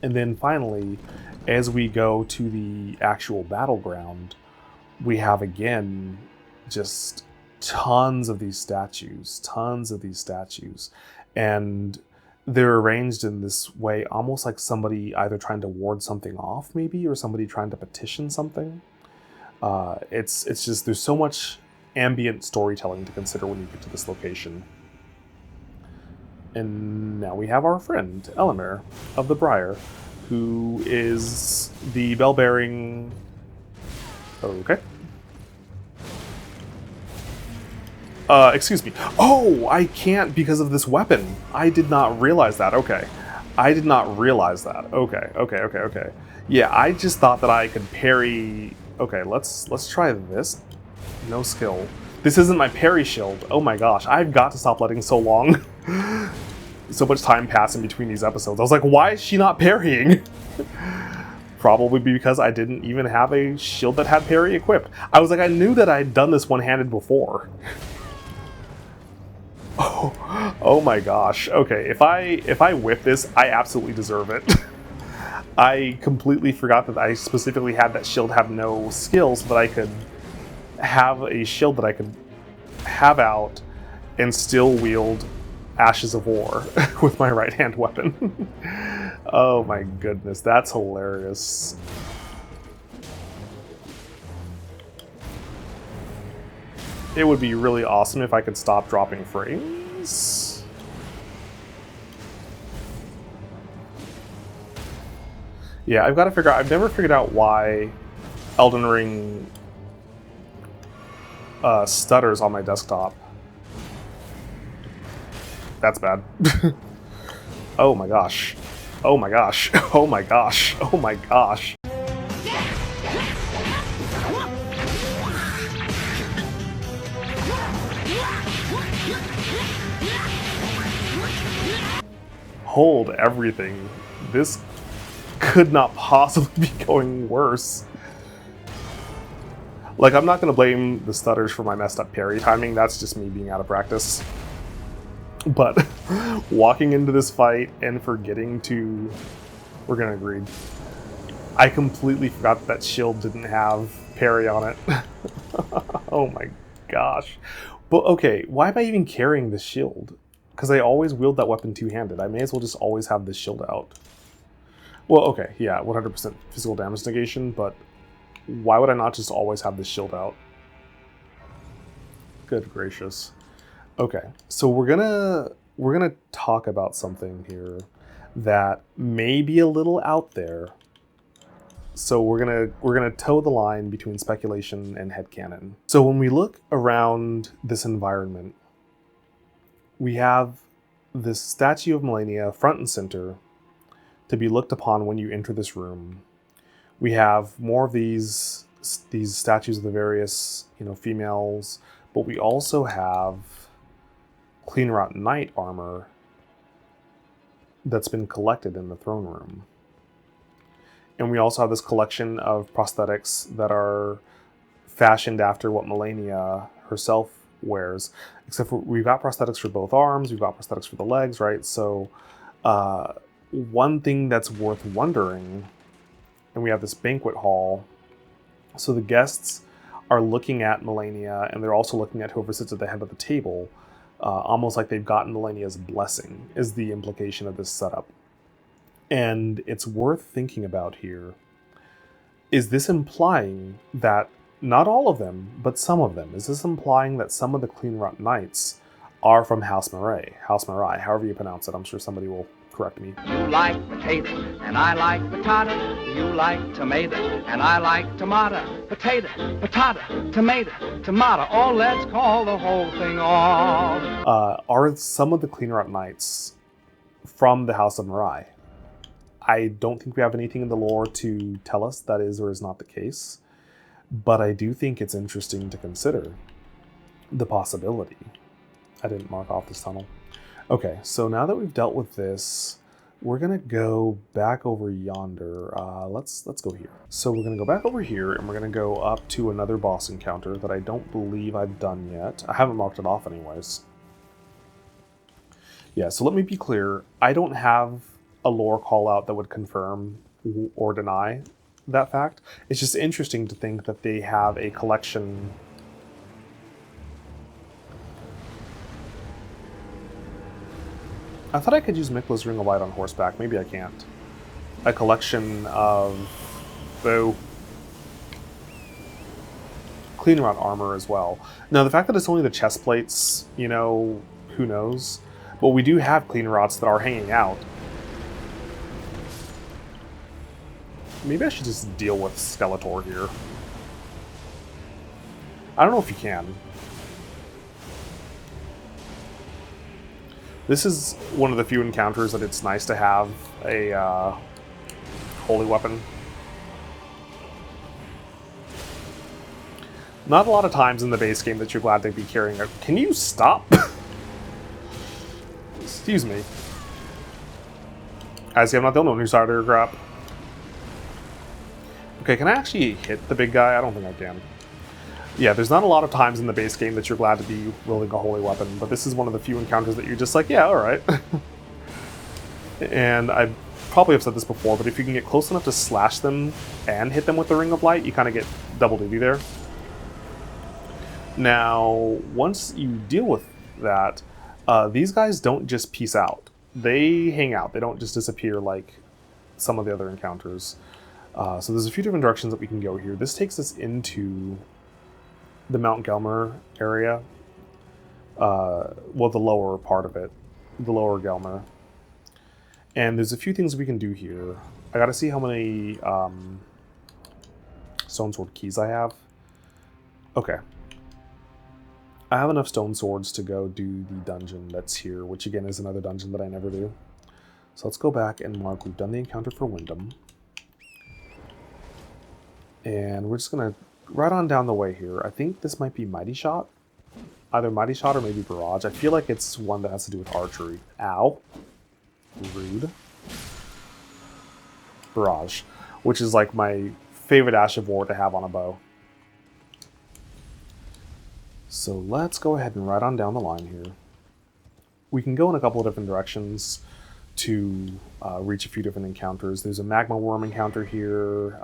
And then finally, as we go to the actual battleground, we have again just tons of these statues, and they're arranged in this way, almost like somebody either trying to ward something off, maybe, or somebody trying to petition something. It's just, there's so much ambient storytelling to consider when you get to this location. And now we have our friend, Elamir of the Briar, who is the bell-bearing... Okay. Excuse me. Oh, I can't because of this weapon. I did not realize that. Okay. I did not realize that. Okay. Yeah, I just thought that I could parry... Okay, let's try this. No skill. This isn't my parry shield. Oh my gosh, I've got to stop letting so long. So much time pass in between these episodes. I was like, why is she not parrying? Probably because I didn't even have a shield that had parry equipped. I was like, I knew that I'd done this one-handed before. Oh my gosh. Okay, if I whip this, I absolutely deserve it. I completely forgot that I specifically had that shield have no skills, so that I could have a shield that I could have out and still wield Ashes of War with my right hand weapon. Oh my goodness, that's hilarious. It would be really awesome if I could stop dropping frames. Yeah, I've got to figure out, I've never figured out why Elden Ring stutters on my desktop. That's bad. Oh my gosh. Oh my gosh. Oh my gosh. Oh my gosh. Hold everything. This could not possibly be going worse. Like, I'm not going to blame the stutters for my messed up parry timing. That's just me being out of practice. But walking into this fight and forgetting to... We're going to agree. I completely forgot that shield didn't have parry on it. Oh my gosh. But okay, why am I even carrying this shield? Because I always wield that weapon two-handed. I may as well just always have this shield out. Well, okay, yeah, 100% physical damage negation, but why would I not just always have this shield out? Good gracious. Okay, so we're gonna talk about something here that may be a little out there. So we're gonna toe the line between speculation and headcanon. So when we look around this environment, we have this statue of Melania front and center to be looked upon when you enter this room. We have more of these statues of the various, females, but we also have Cleanrot Knight armor that's been collected in the throne room. And we also have this collection of prosthetics that are fashioned after what Melania herself wears. Except for we've got prosthetics for both arms, we've got prosthetics for the legs, right? So one thing that's worth wondering, and we have this banquet hall, so the guests are looking at Melania, and they're also looking at whoever sits at the head of the table, almost like they've gotten Melania's blessing, is the implication of this setup. And it's worth thinking about here. Is this implying that, not all of them, but some of them, is this implying that some of the Cleanrot Knights are from House Marais, however you pronounce it? I'm sure somebody will correct me. You like potato, and I like patata. You like tomato, and I like tomato. Potato, patata, tomato. Oh, let's call the whole thing off. Are some of the Cleanrot Knights from the House of Marais? I don't think we have anything in the lore to tell us that is or is not the case, but I do think it's interesting to consider the possibility. I didn't mark off this tunnel. Okay, so now that we've dealt with this, we're gonna go back over yonder. Let's go here. So we're gonna go back over here, and we're gonna go up to another boss encounter that I don't believe I've done yet. I haven't marked it off anyways. Yeah, so let me be clear. I don't have a lore call out that would confirm or deny that fact. It's just interesting to think that they have a collection. I thought I could use Mikla's Ring of Light on horseback. Maybe I can't. A collection of... Boo. Clean around armor as well. Now, the fact that it's only the chest plates, you know, who knows? But we do have clean rots that are hanging out. Maybe I should just deal with Skeletor here. I don't know if you can. This is one of the few encounters that it's nice to have a holy weapon. Not a lot of times in the base game that you're glad to be carrying a... Can you stop? Excuse me. I see I'm not the only one who started your crap. Okay, can I actually hit the big guy? I don't think I can. Yeah, there's not a lot of times in the base game that you're glad to be wielding a holy weapon, but this is one of the few encounters that you're just like, yeah, alright. And I probably have said this before, but if you can get close enough to slash them and hit them with the Ring of Light, you kind of get double duty there. Now, once you deal with that, these guys don't just peace out. They hang out. They don't just disappear like some of the other encounters. So there's a few different directions that we can go here. This takes us into the Mount Gelmer area. Well, the lower part of it. The lower Gelmer. And there's a few things we can do here. I gotta see how many Stone Sword keys I have. Okay. I have enough Stone Swords to go do the dungeon that's here, which again is another dungeon that I never do. So let's go back and mark we've done the encounter for Wyndham. And we're just going to right on down the way here. I think this might be Mighty Shot. Either Mighty Shot or maybe Barrage. I feel like it's one that has to do with archery. Ow. Rude. Barrage. Which is like my favorite Ash of War to have on a bow. So let's go ahead and right on down the line here. We can go in a couple of different directions to reach a few different encounters. There's a Magma Worm encounter here.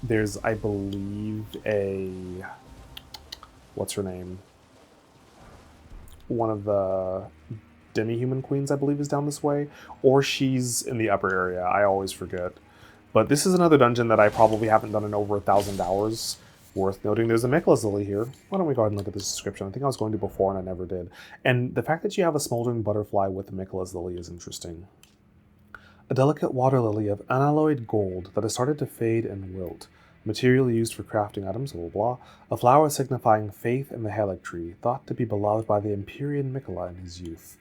There's, I believe, a... What's her name? One of the demi-human queens, I believe, is down this way. Or she's in the upper area. I always forget. But this is another dungeon that I probably haven't done in over 1,000 hours. Worth noting, there's a Mikla's Lily here. Why don't we go ahead and look at this description? I think I was going to before and I never did. And the fact that you have a smoldering butterfly with the Mikla's Lily is interesting. A delicate water lily of unalloyed gold that has started to fade and wilt. Material used for crafting items, blah, blah, blah. A flower signifying faith in the Halleck tree, thought to be beloved by the Empyrean Mikola in his youth.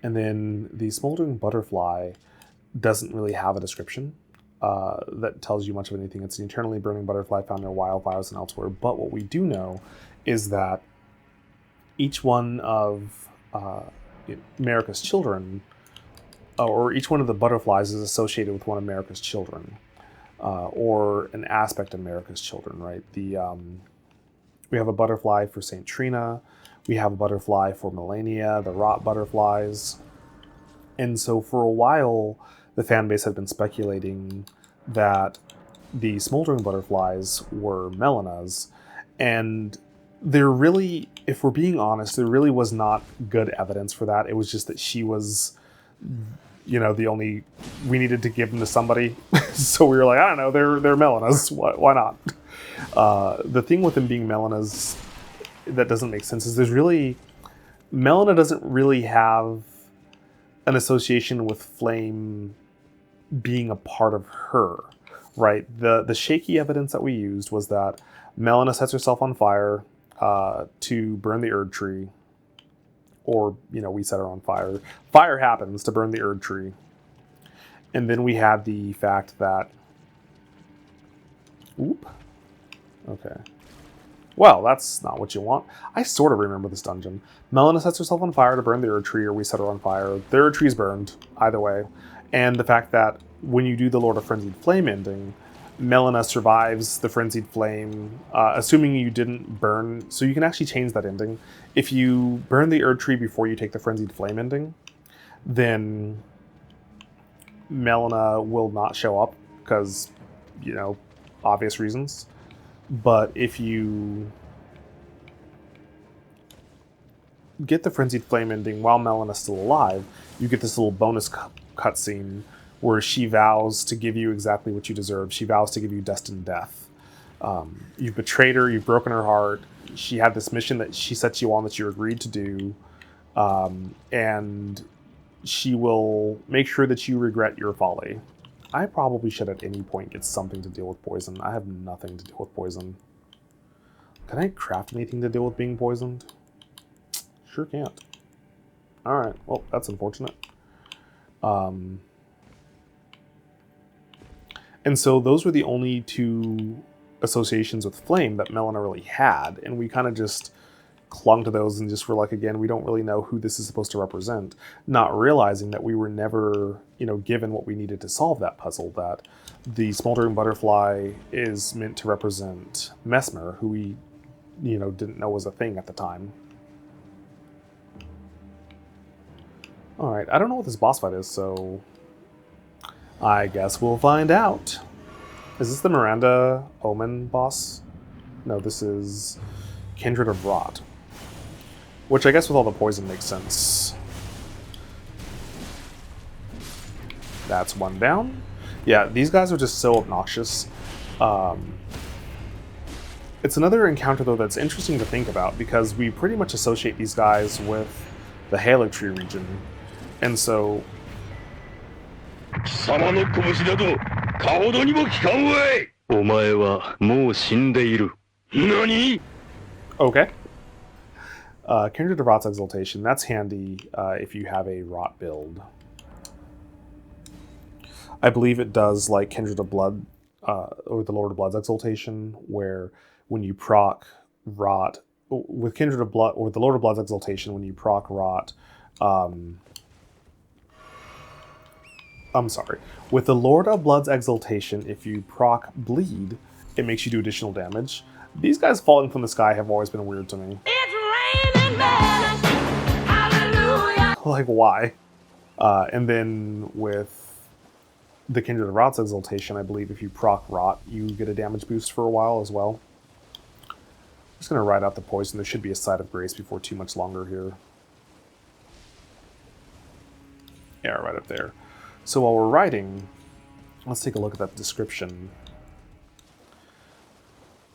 And then the smoldering butterfly doesn't really have a description that tells you much of anything. It's an eternally burning butterfly found near wildfires and elsewhere. But what we do know is that each one of America's children, or each one of the butterflies, is associated with one of America's children, or an aspect of America's children, right? We have a butterfly for St. Trina, we have a butterfly for Melania, the rot butterflies, and so for a while, the fan base had been speculating that the smoldering butterflies were Melena's, and there really, if we're being honest, there really was not good evidence for that. It was just that she was, you know, the only, we needed to give them to somebody. So we were like, I don't know, they're Melena's. Why not? The thing with them being Melena's that doesn't make sense is Melina doesn't really have an association with flame being a part of her, right? The shaky evidence that we used was that Melina sets herself on fire to burn the Erd tree, or, you know, we set her on fire. Fire happens to burn the Erd tree. And then we had the fact that... Oop. Okay. Well, that's not what you want. I sort of remember this dungeon. Melina sets herself on fire to burn the Erd tree, or we set her on fire. The Erd tree's burned, either way. And the fact that when you do the Lord of Frenzied Flame ending, Melina survives the Frenzied Flame, assuming you didn't burn... So you can actually change that ending. If you burn the Erd tree before you take the Frenzied Flame ending, then Melina will not show up because, you know, obvious reasons. But if you get the Frenzied Flame ending while Melina's still alive, you get this little bonus cutscene where she vows to give you exactly what you deserve. She vows to give you destined death. You've betrayed her, you've broken her heart. She had this mission that she set you on that you agreed to do. And she will make sure that you regret your folly. I probably should at any point get something to deal with poison. I have nothing to deal with poison. Can I craft anything to deal with being poisoned? Sure can't. Alright, well, that's unfortunate. And so those were the only two associations with flame that Melina really had, and we kind of just clung to those and just were like, again, we don't really know who this is supposed to represent, not realizing that we were never, you know, given what we needed to solve that puzzle, that the smoldering butterfly is meant to represent Mesmer, who we, you know, didn't know was a thing at the time. Alright, I don't know what this boss fight is, so I guess we'll find out. Is this the Miranda Omen boss? No, this is Kindred of Rot. Which I guess with all the poison makes sense. That's one down. Yeah, these guys are just so obnoxious. It's another encounter, though, that's interesting to think about, because we pretty much associate these guys with the Halo Tree region. And so... Okay. Kindred of Rot's Exaltation, that's handy if you have a Rot build. I believe it does like Kindred of Blood, or the Lord of Blood's Exaltation, where when you proc Rot, with Kindred of Blood, or the Lord of Blood's Exaltation, when you proc Rot, I'm sorry. With the Lord of Blood's Exaltation, if you proc Bleed, it makes you do additional damage. These guys falling from the sky have always been weird to me. It's raining men. Hallelujah. Like, why? And then with the Kindred of Rot's Exaltation, I believe if you proc Rot, you get a damage boost for a while as well. I'm just going to ride out the poison. There should be a Site of Grace before too much longer here. Yeah, right up there. So while we're riding, let's take a look at that description.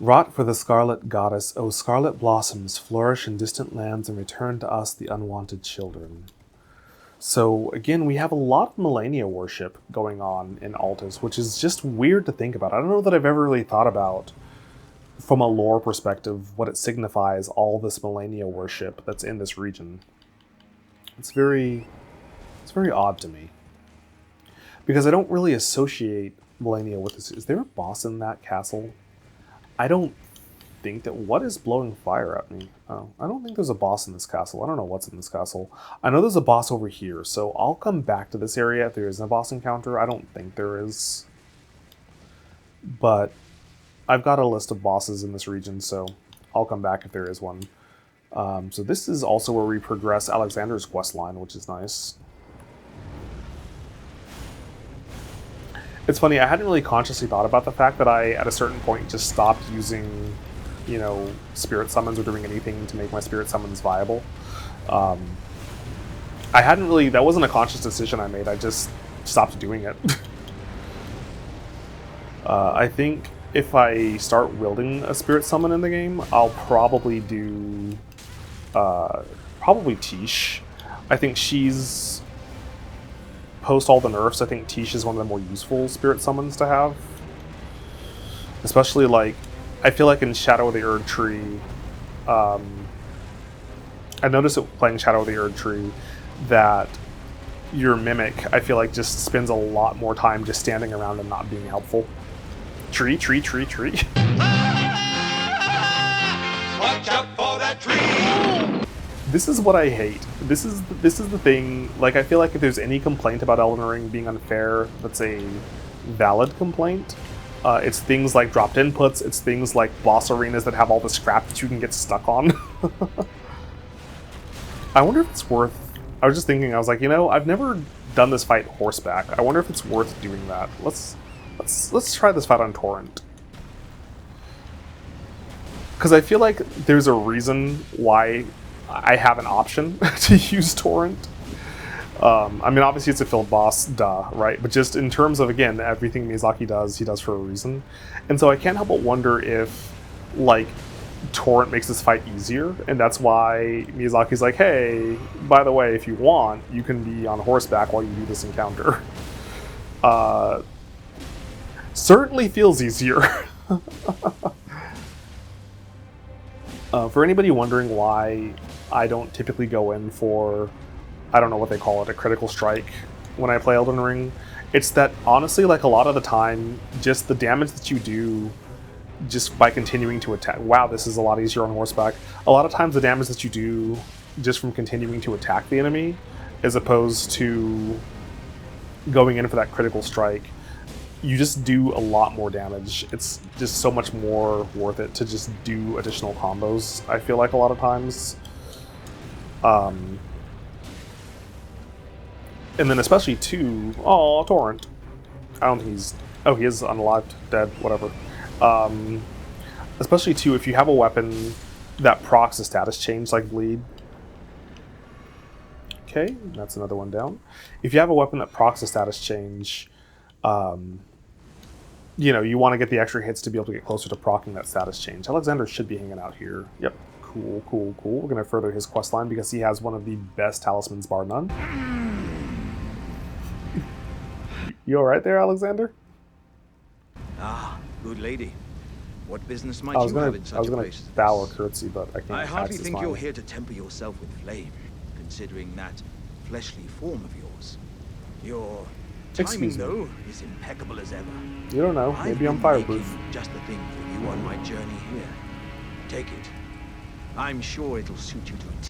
Rot for the Scarlet Goddess, O scarlet blossoms, flourish in distant lands and return to us the unwanted children. So again, we have a lot of Millennia worship going on in Altus, which is just weird to think about. I don't know that I've ever really thought about, from a lore perspective, what it signifies, all this Millennia worship that's in this region. It's very odd to me. Because I don't really associate Millennia with this. Is there a boss in that castle? I don't think that... What is blowing fire at me? Oh, I don't think there's a boss in this castle. I don't know what's in this castle. I know there's a boss over here, so I'll come back to this area if there isn't a boss encounter. I don't think there is. But I've got a list of bosses in this region, so I'll come back if there is one. So this is also where we progress Alexander's questline, which is nice. It's funny, I hadn't really consciously thought about the fact that I, at a certain point, just stopped using, you know, spirit summons or doing anything to make my spirit summons viable. I hadn't really... That wasn't a conscious decision I made, I just stopped doing it. I think if I start wielding a spirit summon in the game, I'll probably do... probably Tish. I think she's... Post all the nerfs, I think Tish is one of the more useful spirit summons to have. Especially, like, I feel like in Shadow of the Erd Tree, I noticed it playing Shadow of the Erd Tree that your Mimic, I feel like, just spends a lot more time just standing around and not being helpful. Tree. Watch out for that tree! This is what I hate. This is the thing. Like, I feel like if there's any complaint about Elden Ring being unfair, that's a valid complaint. It's things like dropped inputs. It's things like boss arenas that have all the scrap that you can get stuck on. I wonder if it's worth... I was just thinking, I was like, you know, I've never done this fight horseback. I wonder if it's worth doing that. Let's try this fight on Torrent. Because I feel like there's a reason why I have an option to use Torrent. I mean, obviously it's a field boss, duh, right? But just in terms of, again, everything Miyazaki does, he does for a reason. And so I can't help but wonder if, like, Torrent makes this fight easier, and that's why Miyazaki's like, hey, by the way, if you want, you can be on horseback while you do this encounter. Certainly feels easier. For anybody wondering why I don't typically go in for, I don't know what they call it, a critical strike when I play Elden Ring, it's that honestly, like, a lot of the time, just the damage that you do just by continuing to attack. Wow, this is a lot easier on horseback. A lot of times the damage that you do just from continuing to attack the enemy, as opposed to going in for that critical strike, you just do a lot more damage. It's just so much more worth it to just do additional combos, I feel like, a lot of times. And then especially too, oh, Torrent. I don't think he's, oh, he is unalived, dead, whatever. Especially too, if you have a weapon that procs a status change like bleed. Okay, that's another one down. If you have a weapon that procs a status change, you know, you want to get the extra hits to be able to get closer to proccing that status change. Alexander should be hanging out here. Yep, cool, cool, cool. We're going to further his quest line because he has one of the best talismans, bar none. You alright there, Alexander? Ah, good lady. What business might you have in such a place as this? Bow or curtsy, but I can't. I hardly think you're here to temper yourself with flame, considering that fleshly form of yours. Your timing, though, is impeccable as ever. You don't know. Maybe I'm fireproof. Just the thing for you on my journey here. Take it. I'm sure it'll suit you to a T.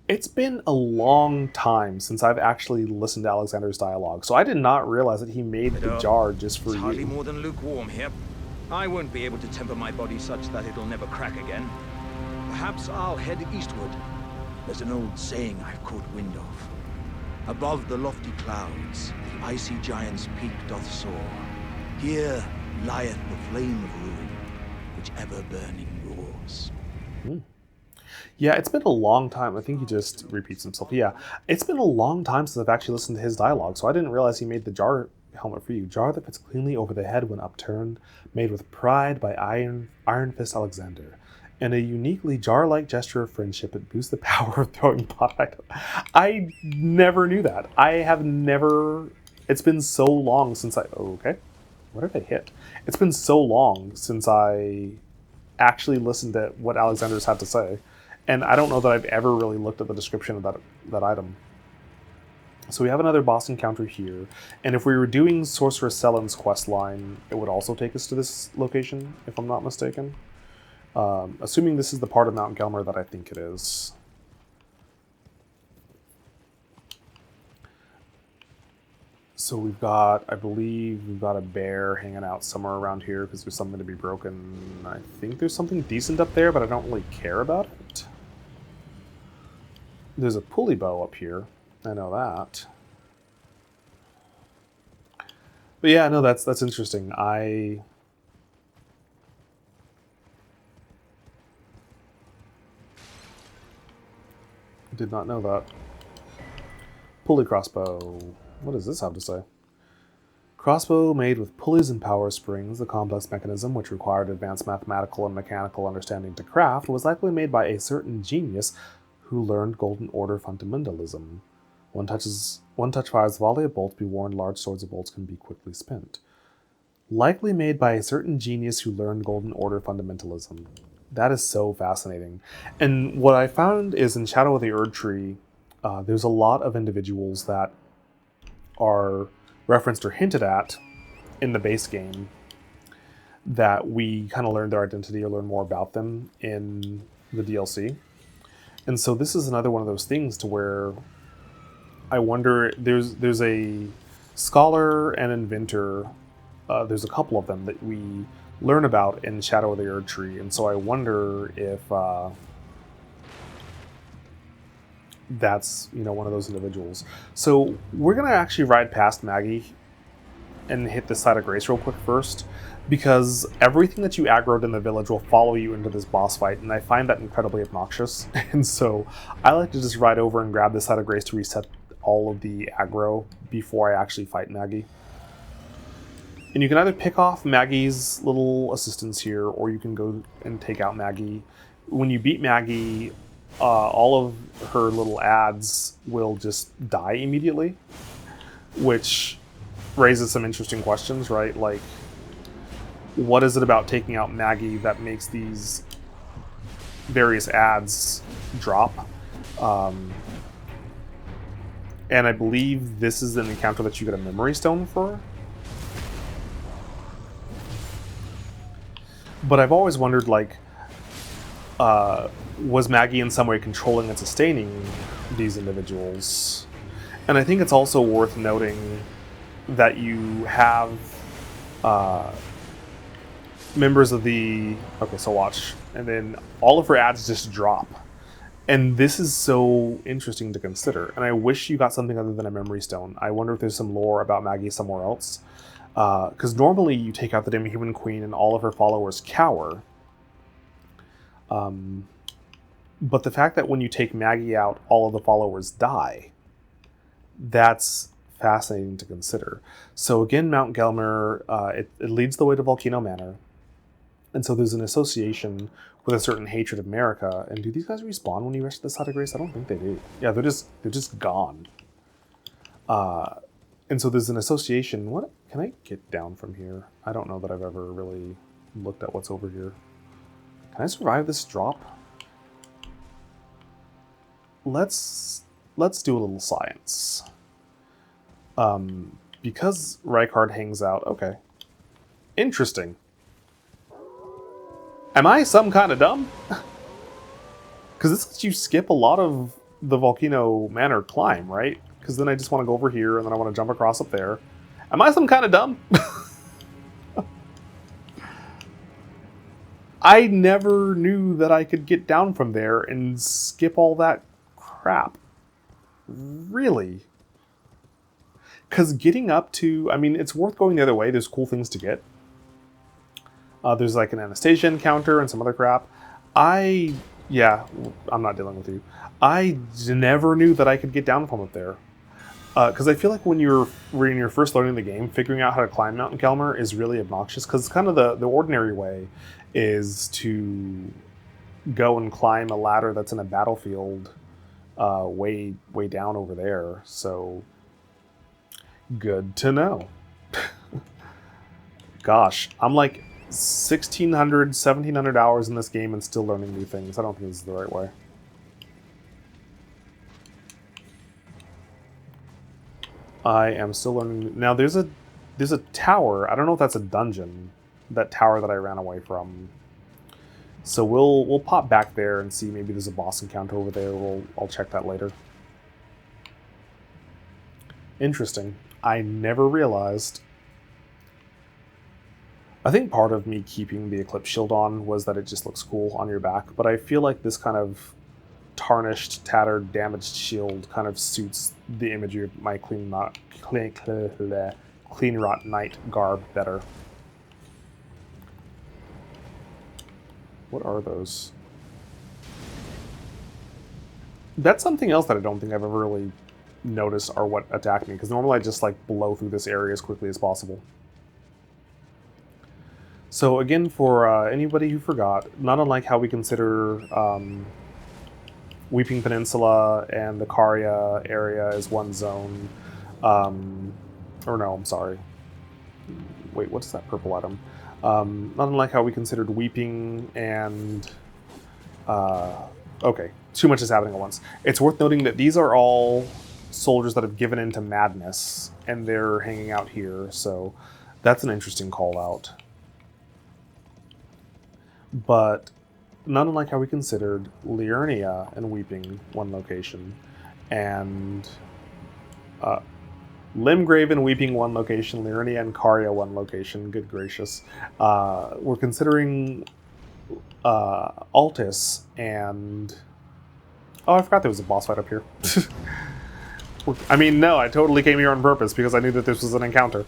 It's been a long time since I've actually listened to Alexander's dialogue, so I did not realize that he made the jar just for it's you. Hardly more than lukewarm here. I won't be able to temper my body such that it'll never crack again. Perhaps I'll head eastward. There's an old saying I've caught wind of. Above the lofty clouds, the icy giant's peak doth soar. Here lieth the flame of ruin, which ever burning roars. Yeah, it's been a long time. I think he just repeats himself. Yeah, it's been a long time since I've actually listened to his dialogue, so I didn't realize he made the jar helmet for you. Jar that fits cleanly over the head when upturned, made with pride by Iron Fist Alexander. And a uniquely jar-like gesture of friendship, it boosts the power of throwing pot items. I never knew that. I have never... It's been so long since I... Oh, okay. What did I hit? It's been so long since I actually listened to what Alexander's had to say. And I don't know that I've ever really looked at the description of that item. So we have another boss encounter here. And if we were doing Sorceress Selen's quest line, it would also take us to this location, if I'm not mistaken. Assuming this is the part of Mount Gelmir that I think it is. So we've got, I believe, we've got a bear hanging out somewhere around here because there's something to be broken. I think there's something decent up there, but I don't really care about it. There's a pulley bow up here. I know that. But yeah, no, that's interesting. I did not know that. Pulley crossbow. What does this have to say? Crossbow made with pulleys and power springs, the complex mechanism which required advanced mathematical and mechanical understanding to craft, was likely made by a certain genius who learned Golden Order fundamentalism. One touch fires a volley of bolts, be warned large swords of bolts can be quickly spent. Likely made by a certain genius who learned Golden Order fundamentalism. That is so fascinating. And what I found is in Shadow of the Erd Tree, there's a lot of individuals that are referenced or hinted at in the base game that we kind of learn their identity or learn more about them in the DLC. And so this is another one of those things to where I wonder, there's a scholar and inventor, there's a couple of them that we learn about in Shadow of the Erd Tree, and so I wonder if that's, you know, one of those individuals. So we're gonna actually ride past Maggie and hit this side of Grace real quick first, because everything that you aggroed in the village will follow you into this boss fight, and I find that incredibly obnoxious. And so I like to just ride over and grab this side of Grace to reset all of the aggro before I actually fight Maggie. And you can either pick off Maggie's little assistants here, or you can go and take out Maggie. When you beat Maggie, all of her little ads will just die immediately, which raises some interesting questions, right? Like, what is it about taking out Maggie that makes these various ads drop? And I believe this is an encounter that you get a memory stone for. But I've always wondered, like, was Maggie in some way controlling and sustaining these individuals? And I think it's also worth noting that you have members of the... Okay, so watch. And then all of her ads just drop. And this is so interesting to consider. And I wish you got something other than a memory stone. I wonder if there's some lore about Maggie somewhere else. Because normally you take out the Demi-Human Queen and all of her followers cower. But the fact that when you take Maggie out, all of the followers die, that's fascinating to consider. So again, Mount Gelmir, it leads the way to Volcano Manor. And so there's an association with a certain hatred of America. And do these guys respawn when you rush to the side of Grace? I don't think they do. Yeah, they're just gone. And so there's an association. What can I get down from here? I don't know that I've ever really looked at what's over here. Can I survive this drop? Let's do a little science. Because Rykard hangs out. Okay. Interesting. Am I some kind of dumb? Because this lets you skip a lot of the Volcano Manor climb, right? Because then I just want to go over here and then I want to jump across up there. Am I some kind of dumb? I never knew that I could get down from there and skip all that crap. Really? Because getting up to... I mean, it's worth going the other way. There's cool things to get. There's like an Anastasia encounter and some other crap. Yeah, I'm not dealing with you. I never knew that I could get down from up there. Because I feel like when you're first learning the game, figuring out how to climb Mount Gelmir is really obnoxious. Because kind of the ordinary way is to go and climb a ladder that's in a battlefield way down over there. So, good to know. Gosh, I'm like 1,600, 1,700 hours in this game and still learning new things. I don't think this is the right way. I am still learning. Now there's a tower. I don't know if that's a dungeon. That tower that I ran away from. So we'll pop back there and see. Maybe there's a boss encounter over there. I'll check that later. Interesting. I never realized. I think part of me keeping the Eclipse Shield on was that it just looks cool on your back, but I feel like this kind of tarnished, tattered, damaged shield kind of suits the imagery of my clean rot knight garb better. What are those? That's something else that I don't think I've ever really noticed are what attack me, because normally I just like blow through this area as quickly as possible. So again, for anybody who forgot, not unlike how we consider Weeping Peninsula and the Karya area as one zone, or no, I'm sorry. Wait, what's that purple item? Not unlike how we considered Weeping and... okay, too much is happening at once. It's worth noting that these are all soldiers that have given in to madness, and they're hanging out here, so that's an interesting call out. But not unlike how we considered Liurnia and Weeping one location, and Limgrave and Weeping one location, Liurnia and Karya one location, good gracious. We're considering Altus and Oh, I forgot there was a boss fight up here. I mean, no, I totally came here on purpose because I knew that this was an encounter.